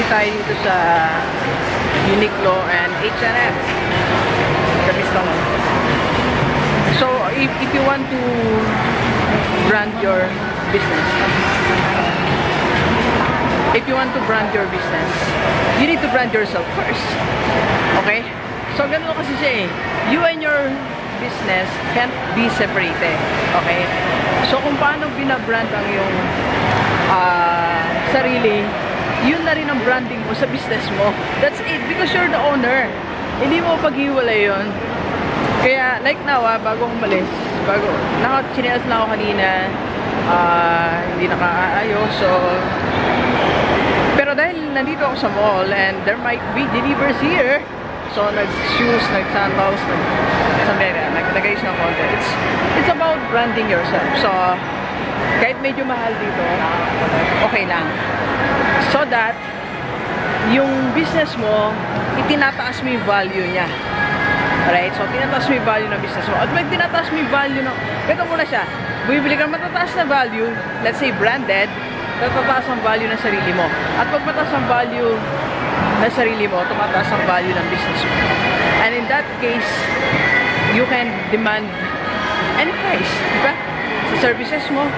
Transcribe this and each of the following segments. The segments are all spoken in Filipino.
tayo dito sa Uniqlo and H&M sa Mistong. So, if you want to brand your business, you need to brand yourself first. Okay? So, ganun kasi siya eh. You and your business can't be separated. Okay? So, kung paano binabrand ang iyong sarili, yun na rin ang branding mo sa business mo. That's it. Because you're the owner. Hindi mo paghiwalay yun. Kaya, like now, bago akong umalis, naka-chinelas na ako kanina, hindi nakaayos, so, pero dahil nandito ako sa mall, and there might be delivers here, so, nag-shoes, nag-sandals, nag-ayos ng konti. It's about branding yourself. So, kahit medyo mahal dito, okay lang. So that, yung business mo, itinataas mo yung value niya. Alright? So, tinataas mo yung value ng business mo. At may tinataas mo yung value ng... Ganito muna siya. Bumibili ka matataas na value, let's say branded, tatataas ang value ng sarili mo. At pag mataas ang value ng sarili mo, tumataas ang value ng business mo. And in that case, you can demand any price. Diba? Sa services mo.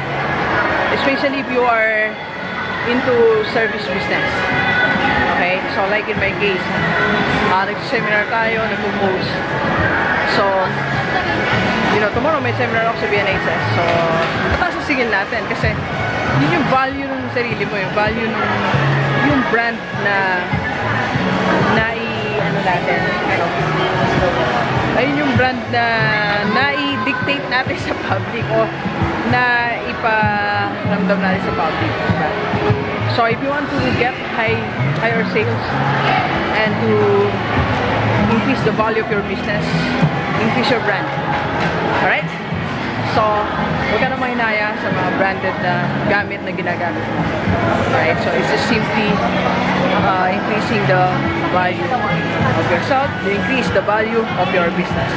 Especially if you are into service business. Okay? So, like in my case, nag-seminar tayo, nag-post. So, you know, tomorrow may seminar ako sa BNHS. So, mataas ang singil natin kasi yun yung value ng sarili mo, yung value ng yung brand na ano natin, ayun yung brand na nai-dictate natin sa public o na iparamdam natin sa public. Diba? So, if you want to get higher sales and to increase the value of your business, increase your brand. Alright? So, huwag ka na mahinaya sa mga branded na gamit na ginagamit mo. Alright? So, it's just simply increasing the value of yourself to increase the value of your business.